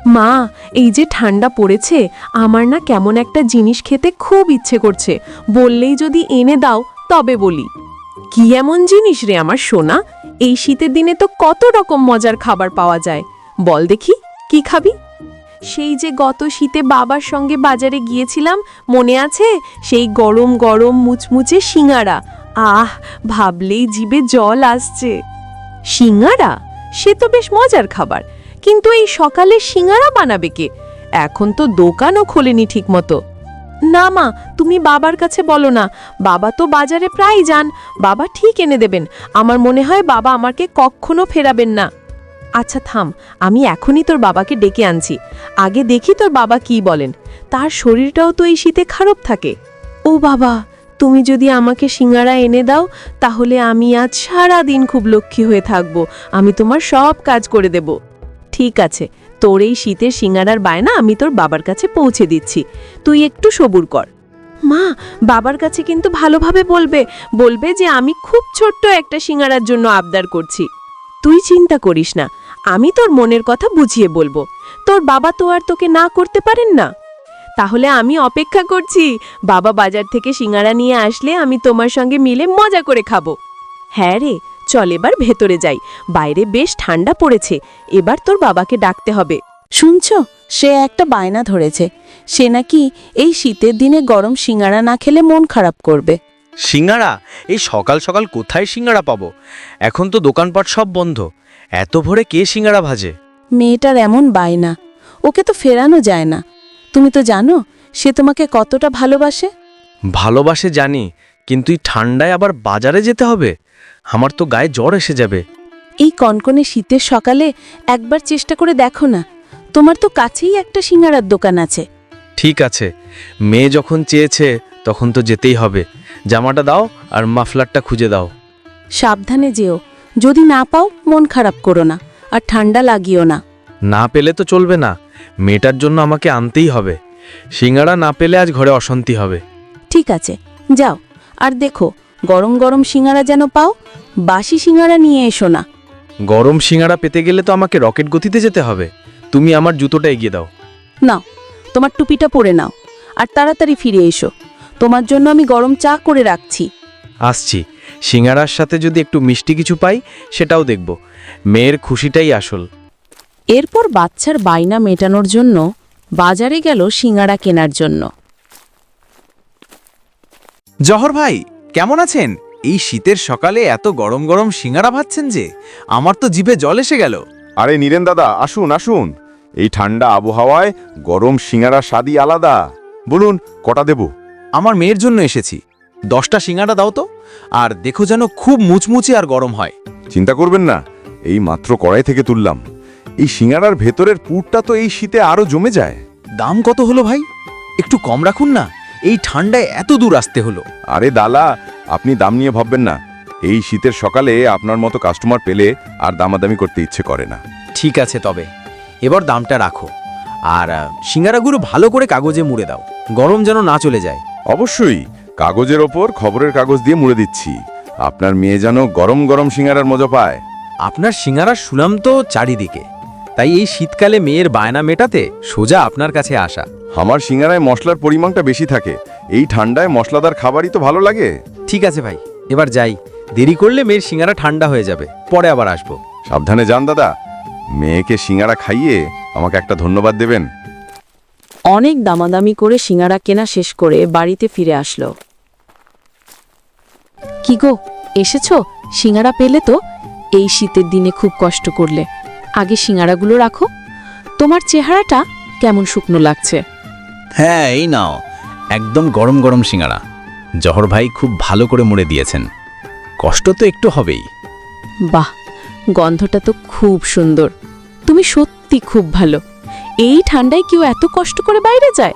মা, এই যে ঠান্ডা পড়েছে, আমার না কেমন একটা জিনিস খেতে খুব ইচ্ছে করছে। বললেই যদি এনে দাও তবে বলি। কি এমন জিনিস রে আমার সোনা? এই শীতের দিনে তো কত রকম মজার খাবার পাওয়া যায়। বল দেখি, কি খাবি? সেই যে গত শীতে বাবার সঙ্গে বাজারে গিয়েছিলাম, মনে আছে? সেই গরম গরম মুচমুচে সিঙাড়া। আহ, ভাবলেই জিভে জল আসছে। সিঙাড়া? সে তো বেশ মজার খাবার, কিন্তু এই সকালে সিঙাড়া বানাবে কে? এখন তো দোকানও খোলেনি ঠিক মতো। না মা, তুমি বাবার কাছে বলো না। বাবা তো বাজারে প্রায় যান, বাবা ঠিক এনে দেবেন। আমার মনে হয় বাবা আমাকে কখনো ফেরাবেন না। আচ্ছা থাম, আমি এখনই তোর বাবাকে ডেকে আনছি। আগে দেখি তোর বাবা কি বলেন। তার শরীরটাও তো এই শীতে খারাপ থাকে। ও বাবা, তুমি যদি আমাকে সিঙাড়া এনে দাও, তাহলে আমি আজ সারা দিন খুব লক্ষ্মী হয়ে থাকব। আমি তোমার সব কাজ করে দেব। ঠিক আছে, তোর এই শীতের সিঙাড়ার বায়না আমি তোর বাবার কাছে পৌঁছে দিচ্ছি। তুই একটু সবুর কর। মা, বাবার কাছে কিন্তু ভালোভাবে বলবে। বলবে যে আমি খুব ছোট্ট একটা সিঙাড়ার জন্য আবদার করছি। তুই চিন্তা করিস না, আমি তোর মনের কথা বুঝিয়ে বলবো। তোর বাবা তো আর তোকে না করতে পারেন না। তাহলে আমি অপেক্ষা করছি। বাবা বাজার থেকে সিঙাড়া নিয়ে আসলে আমি তোমার সঙ্গে মিলে মজা করে খাবো। হ্যাঁ রে, চল এবার ভেতরে যাই। বাইরে বেশ ঠান্ডা পড়েছে, এবার তোর বাবাকে ডাকতে হবে। শুনছ, সে একটা বায়না ধরেছে। সে নাকি এই শীতের দিনে গরম সিঙাড়া না খেলে মন খারাপ করবে। সিঙ্গাড়া? এই সকাল সকাল কোথায় সিঙ্গাড়া পাবো? এখন তো দোকানপাট সব বন্ধ। এত ভোরে কে সিঙ্গাড়া ভাজে? মেয়েটার এমন বায়না, ওকে তো ফেরানো যায় না। তুমি তো জানো সে তোমাকে কতটা ভালোবাসে। ভালোবাসে জানি, কিন্তু এই ঠান্ডায় আবার বাজারে যেতে হবে। আমার তো গায়ে জ্বর এসে যাবে। এই কনকনে শীতের সকালে একবার চেষ্টা করে দেখো না। তোমার তো কাছেই একটা সিঙাড়ার দোকান আছে। ঠিক আছে, মেয়ে যখন চেয়েছে তখন তো যেতেই হবে। জামাটা দাও আর মাফলারটা খুঁজে দাও। সাবধানে যেও, যদি না পাও মন খারাপ করো না, আর ঠান্ডা লাগিও না। না পেলে তো চলবে না, মেয়েটার জন্য আমাকে আনতেই হবে। সিঙ্গাড়া না পেলে আজ ঘরে অশান্তি হবে। ঠিক আছে, যাও। আর দেখো, গরম গরম সিঙাড়া যেন পাও। বাসি সিঙাড়া নিয়ে এসো না। গরম সিঙ্গাড়া পেতে গেলে তো আমাকে রকেট গতিতে যেতে হবে। তুমি আমার জুতোটা এগিয়ে দাও। নাও, তোমার টুপিটা পরে নাও, আর তাড়াতাড়ি ফিরে এসো। তোমার জন্য আমি গরম চা করে রাখছি। আসছি। সিঙ্গাড়ার সাথে যদি একটু মিষ্টি কিছু পাই সেটাও দেখব। মেয়ের খুশিটাই আসল। এরপর বাচ্চার বায়না মেটানোর জন্য বাজারে গেল সিঙাড়া কেনার জন্য। জহর ভাই, কেমন আছেন? এই শীতের সকালে এত গরম গরম সিঙ্গাড়া ভাজছেন যে আমার তো জিভে জল এসে গেল। আরে নীরেন দাদা, আসুন আসুন। এই ঠান্ডা আবহাওয়ায় গরম সিঙ্গারা স্বাদই আলাদা। বলুন, কটা দেব? আমার মেয়ের জন্য এসেছি। 10টা সিঙ্গাড়া দাও তো, আর দেখো যেন খুব মুচমুচে আর গরম হয়। চিন্তা করবেন না, এই মাত্র কড়াই থেকে তুললাম। এই সিঙ্গারার ভেতরের পুরটা তো এই শীতে আরো জমে যায়। দাম কত হলো ভাই? একটু কম রাখুন না, এই ঠান্ডায় এত দূর আসতে হলো। আরে দালা, আপনি দাম নিয়ে ভাববেন না। এই শীতের সকালে আপনার মতো কাস্টমার পেলে আর দামাদামি করতে ইচ্ছে করে না। ঠিক আছে, তবে এবার দামটা রাখো। আর সিঙ্গারাগুলো ভালো করে কাগজে মুড়ে দাও, গরম যেন না চলে যায়। অবশ্যই, কাগজের ওপর খবরের কাগজ দিয়ে মুড়ে দিচ্ছি। আপনার মেয়ে যেন গরম গরম সিঙ্গারার মজা পায়। আপনার সিঙ্গারার সুনাম তো চারিদিকে, তাই এই শীতকালে মেয়ের বায়না মেটাতে সোজা আপনার কাছে আসা। আমার সিঙ্গারায় মশলার পরিমাণটা বেশি থাকে। এই ঠান্ডায় মশলাদার খাবারই তো ভালো লাগে। ঠিক আছে ভাই, এবার যাই। দেরি করলে মেয়ের সিঙ্গারা ঠান্ডা হয়ে যাবে, পরে আবার আসবো। সাবধানে যান দাদা। মেয়েকে সিঙ্গারা খাইয়ে আমাকে একটা ধন্যবাদ দেবেন। অনেক দামাদামি করে সিঙাড়া কেনা শেষ করে বাড়িতে ফিরে আসলো। কি গো, এসেছো? সিঙাড়া পেলে তো? এই শীতের দিনে খুব কষ্ট করলে। আগে সিঙাড়াগুলো রাখো। তোমার চেহারাটা কেমন শুকনো লাগছে। হ্যাঁ, এই নাও, একদম গরম গরম সিঙ্গাড়া। জহর ভাই খুব ভালো করে মুড়ে দিয়েছেন। কষ্ট তো একটু হবেই। বাহ, গন্ধটা তো খুব সুন্দর। তুমি সত্যি খুব ভালো। এই ঠান্ডায় কেউ এত কষ্ট করে বাইরে যায়?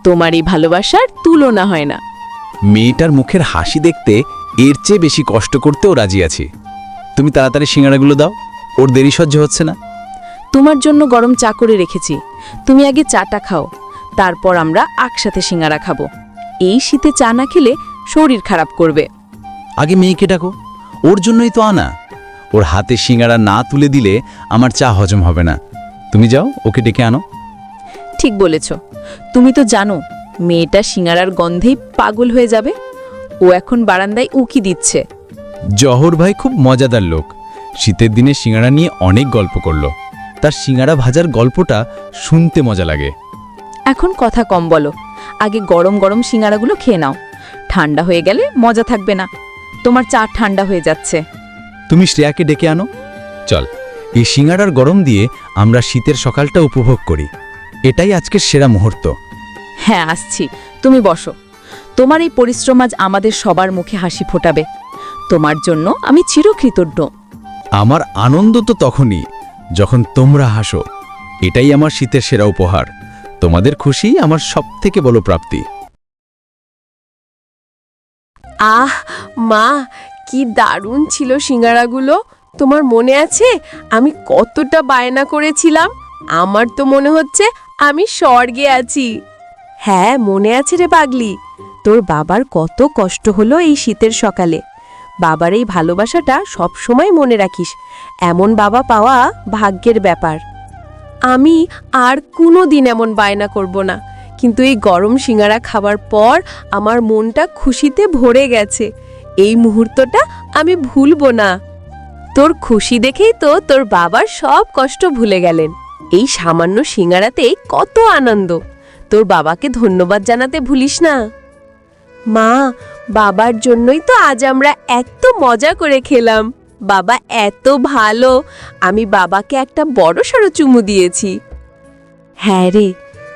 তোমার এই ভালোবাসার তুলনা হয় না। মেয়েটার মুখের হাসি দেখতে এর চেয়ে বেশি কষ্ট করতেও রাজি আছি। তুমি তাড়াতাড়ি সিঙ্গাড়াগুলো দাও, ওর দেরি সহ্য হচ্ছে না। তোমার জন্য গরম চা করে রেখেছি। তুমি আগে চাটা খাও, তারপর আমরা একসাথে সিঙ্গারা খাবো। এই শীতে চা না খেলে শরীর খারাপ করবে। আগে মেয়েকে ডাকো, ওর জন্যই তো আনা। ওর হাতে সিঙ্গাড়া না তুলে দিলে আমার চা হজম হবে না। তুমি যাও, ওকে ডেকে আনো। ঠিক বলেছ। তুমি তো জানো মেয়েটা সিঙ্গারার গন্ধেই পাগল হয়ে যাবে। ও এখন বারান্দায় উকি দিচ্ছে। জহর ভাই খুব মজাদার লোক। শীতের দিনে সিঙ্গারা নিয়ে অনেক গল্প করলো। তার সিঙ্গারা ভাজার গল্পটা শুনতে মজা লাগে। এখন কথা কম বলো, আগে গরম গরম সিঙ্গারাগুলো খেয়ে নাও। ঠান্ডা হয়ে গেলে মজা থাকবে না। তোমার চা ঠান্ডা হয়ে যাচ্ছে। তুমি শ্রেয়াকে ডেকে আনো। চল, এই সিঙ্গারার গরম দিয়ে আমরা শীতের সকালটা উপভোগ করি। এটাই আজকের সেরা মুহূর্ত। হ্যাঁ, আসছি। তুমি বসো। তোমার এই পরিশ্রম আজ আমাদের সবার মুখে হাসি ফোটাবে। তোমার জন্য আমি চিরকৃতজ্ঞ। আমার আনন্দ তো তখনই যখন তোমরা হাসো। এটাই আমার শীতের সেরা উপহার। তোমাদের খুশি আমার সবথেকে বড় প্রাপ্তি। আহ মা, কি দারুণ ছিল সিঙ্গারাগুলো। তোমার মনে আছে আমি কতটা বায়না করেছিলাম? আমার তো মনে হচ্ছে আমি স্বর্গে আছি। হ্যাঁ, মনে আছে রে পাগলি। তোর বাবার কত কষ্ট হলো এই শীতের সকালে। বাবার এই ভালোবাসাটা সব সময় মনে রাখিস। এমন বাবা পাওয়া ভাগ্যের ব্যাপার। আমি আর কোনো দিন এমন বায়না করব না, কিন্তু এই গরম সিঙ্গারা খাবার পর আমার মনটা খুশিতে ভরে গেছে। এই মুহূর্তটা আমি ভুলবো না। তোর খুশি দেখেই তো তোর বাবার সব কষ্ট ভুলে গেলেন। এই সামান্য সিঙ্গারাতেই কত আনন্দ। তোর বাবাকে ধন্যবাদ জানাতে ভুলিস না। মা, বাবার জন্যই তো আজ আমরা এত মজা করে খেলাম। বাবা এত ভালো, আমি বাবাকে একটা বড়সড় চুমু দিয়েছি। হ্যাঁ রে,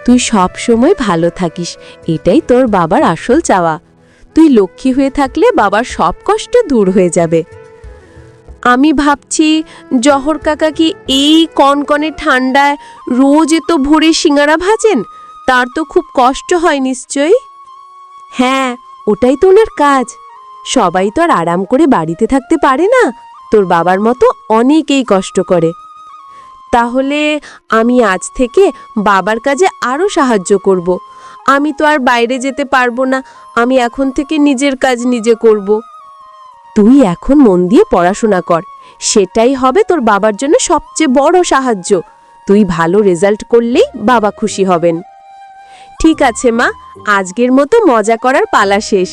তুই সব সময় ভালো থাকিস, এটাই তোর বাবার আসল চাওয়া। তুই লক্ষ্মী হয়ে থাকলে বাবার সব কষ্ট দূর হয়ে যাবে। আমি ভাবছি জহর কাকা কি এই কনকনে ঠান্ডায় রোজ এত ভোরে সিঙ্গারা ভাজেন? তার তো খুব কষ্ট হয় নিশ্চয়ই। হ্যাঁ, ওটাই তো ওনার কাজ। সবাই তো আর আরাম করে বাড়িতে থাকতে পারে না। তোর বাবার মতো অনেকেই কষ্ট করে। তাহলে আমি আজ থেকে বাবার কাজে আরও সাহায্য করব। আমি তো আর বাইরে যেতে পারবো না। আমি এখন থেকে নিজের কাজ নিজে করব। তুই এখন মন দিয়ে পড়াশোনা কর, সেটাই হবে তোর বাবার জন্য সবচেয়ে বড় সাহায্য। তুই ভালো রেজাল্ট করলেই বাবা খুশি হবেন। ঠিক আছে মা, আজকের মতো মজা করার পালা শেষ।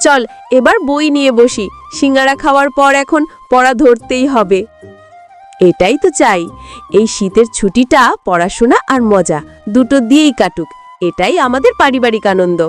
চল এবার বই নিয়ে বসি। সিঙ্গারা খাওয়ার পর এখন পড়া ধরতেই হবে। এটাই তো চাই, এই শীতের ছুটিটা পড়াশোনা আর মজা দুটো দিয়েই কাটুক। এটাই আমাদের পারিবারিক আনন্দ।